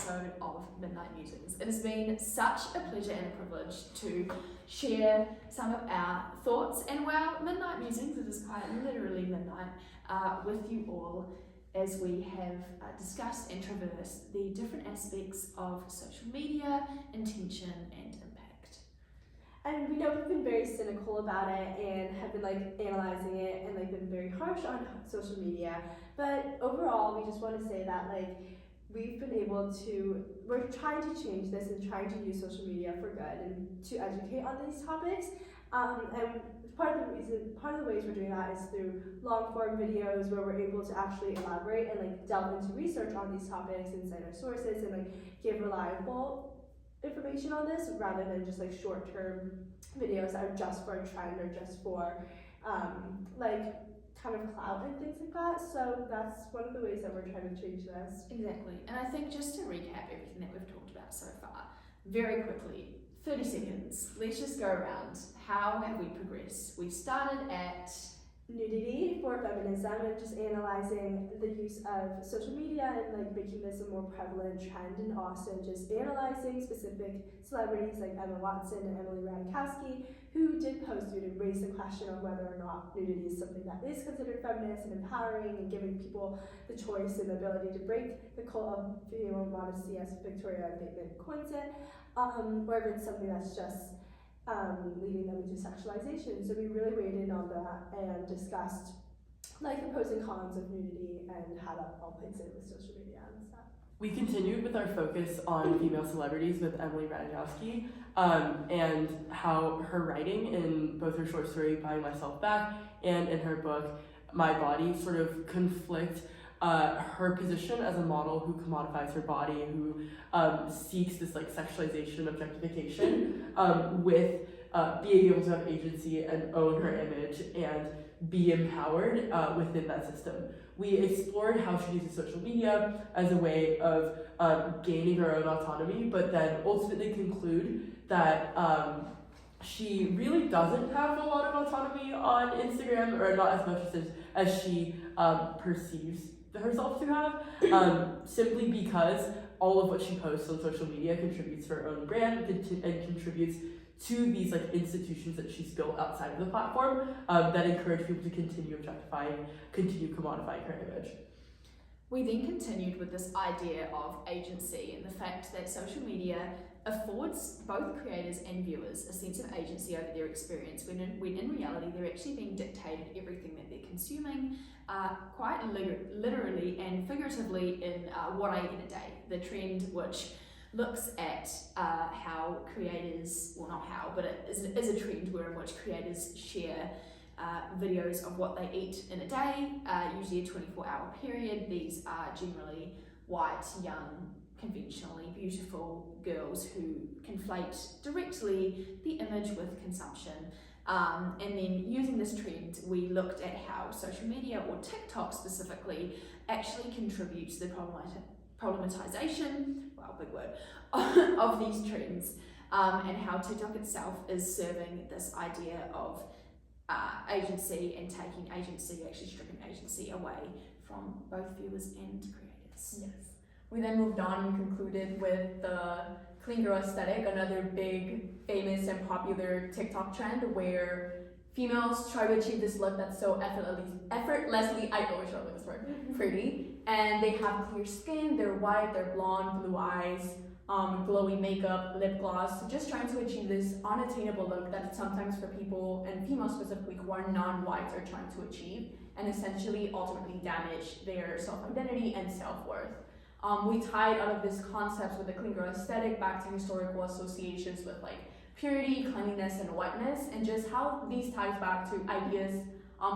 episode of Midnight Musings. It has been such a pleasure and a privilege to share some of our thoughts and Midnight Musings, it is quite literally midnight, with you all as we have discussed and traversed the different aspects of social media, intention and impact. And we know we've been very cynical about it and have been analyzing it and been very harsh on social media. But overall, we just want to say that we've been able to, we're trying to change this and trying to use social media for good and to educate on these topics. And part of the ways we're doing that is through long form videos where we're able to actually elaborate and delve into research on these topics and cite our sources and give reliable information on this rather than just short-term videos that are just for a trend or just for kind of clout and things like that. So that's one of the ways that we're trying to change this. Exactly. And I think just to recap everything that we've talked about so far, very quickly, 30 seconds, let's just go around. How have we progressed? We started at nudity for feminism and just analyzing the use of social media and making this a more prevalent trend, and also just analyzing specific celebrities like Emma Watson and Emily Ratajkowski who did post nude and raise the question on whether or not nudity is something that is considered feminist and empowering and giving people the choice and the ability to break the cult of female modesty as Victoria Bateman coins it, or if it's something that's just leading them into sexualization. So we really weighed in on that and discussed the pros and cons of nudity and how that all plays in with social media and stuff. We continued with our focus on female celebrities with Emily Ratajkowski, and how her writing in both her short story Buying Myself Back and in her book My Body sort of conflict her position as a model who commodifies her body, who seeks this sexualization, objectification, with being able to have agency and own her image and be empowered within that system. We explored how she uses social media as a way of gaining her own autonomy, but then ultimately conclude that she really doesn't have a lot of autonomy on Instagram, or not as much as she perceives herself to have, simply because all of what she posts on social media contributes to her own brand and contributes to these institutions that she's built outside of the platform that encourage people to continue objectifying, continue commodifying her image. We then continued with this idea of agency and the fact that social media affords both creators and viewers a sense of agency over their experience when in reality they're actually being dictated everything that they're consuming, quite literally and figuratively in What I Eat in a Day, the trend which looks at how creators, well not how, but it is a trend in which creators share videos of what they eat in a day, usually a 24-hour period. These are generally white, young, conventionally beautiful girls who conflate directly the image with consumption. And then using this trend, we looked at how social media, or TikTok specifically, actually contributes to the problematization, wow, big word, of these trends, and how TikTok itself is serving this idea of agency and taking agency, actually stripping agency away from both viewers and creators. Yes. We then moved on and concluded with the clean girl aesthetic, another big, famous, and popular TikTok trend where females try to achieve this look that's so effortlessly, I always struggle with this word, pretty, and they have clear skin, they're white, they're blonde, blue eyes, glowy makeup, lip gloss, just trying to achieve this unattainable look that sometimes for people, and females specifically, who are non-white are trying to achieve, and essentially ultimately damage their self-identity and self-worth. We tied all of these concepts with the clean girl aesthetic back to historical associations with purity, cleanliness, and whiteness, and just how these ties back to ideas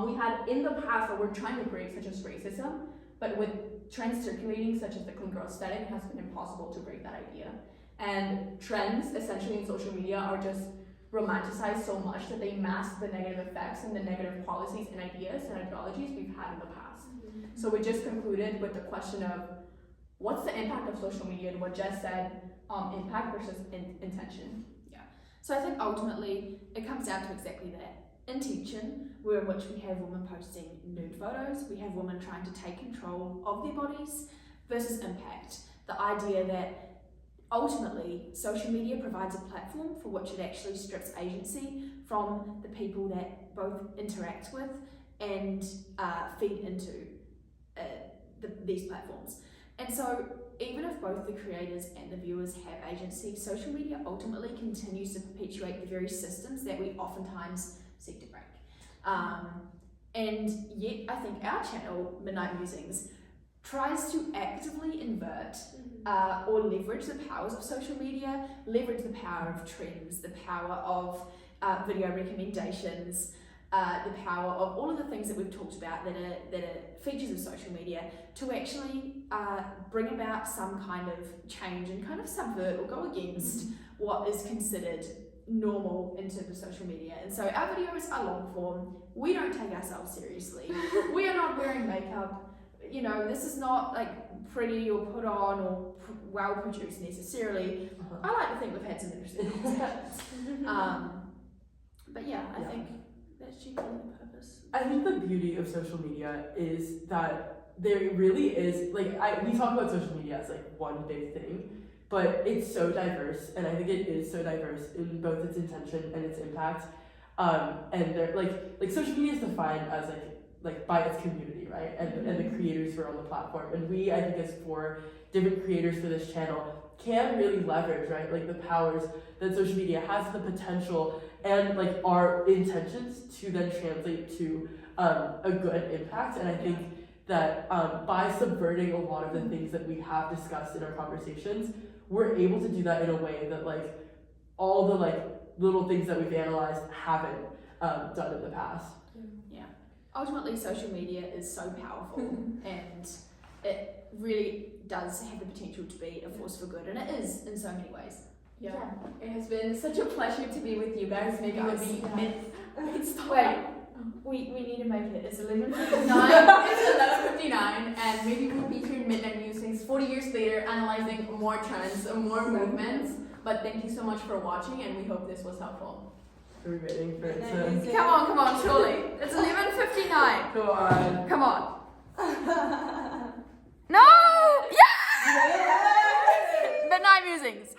we had in the past that we're trying to break, such as racism, but with trends circulating such as the clean girl aesthetic, it has been impossible to break that idea. And trends essentially in social media are just romanticized so much that they mask the negative effects and the negative policies and ideas and ideologies we've had in the past. So we just concluded with the question of what's the impact of social media, and what Jess said, impact versus intention. Yeah. So I think ultimately it comes down to exactly that. Intention, where in which we have women posting nude photos, we have women trying to take control of their bodies, versus impact. The idea that ultimately, social media provides a platform for which it actually strips agency from the people that both interact with and feed into these platforms. And so, even if both the creators and the viewers have agency, social media ultimately continues to perpetuate the very systems that we oftentimes seek to break. And yet, I think our channel, Midnight Musings, tries to actively invert or leverage the powers of social media, leverage the power of trends, the power of video recommendations, the power of all of the things that we've talked about that are features of social media to actually bring about some kind of change and kind of subvert or go against what is considered normal in terms of social media. And so our videos are long form. We don't take ourselves seriously. We are not wearing makeup. You know, this is not like pretty or put on or well produced necessarily. I like to think we've had some interesting conversations. But yeah, I think that's generally the purpose. I think the beauty of social media is that there really is, like, we talk about social media as like one big thing, but it's so diverse, and I think it is so diverse in both its intention and its impact. And they're like social media is defined as like by its community, right? And the creators who are on the platform. And we, I think, as 4 different creators for this channel, can really leverage, right, like the powers that social media has, the potential and like our intentions to then translate to a good impact. And I think that by subverting a lot of the things that we have discussed in our conversations, we're able to do that in a way that like all the like little things that we've analyzed haven't done in the past. Yeah. Ultimately, social media is so powerful and it really does have the potential to be a force for good, and it is in so many ways. Yeah. It has been such a pleasure to be with you guys, making the Wait, we need to make it. It's 11:59. It's 11:59, and maybe we'll be here in Midnight Musings 40 years later, analyzing more trends and more movements. But thank you so much for watching, and we hope this was helpful. Are we waiting for it to... Come on, surely. It's 11:59. Go on. Come on. No! Yes! Midnight Musings.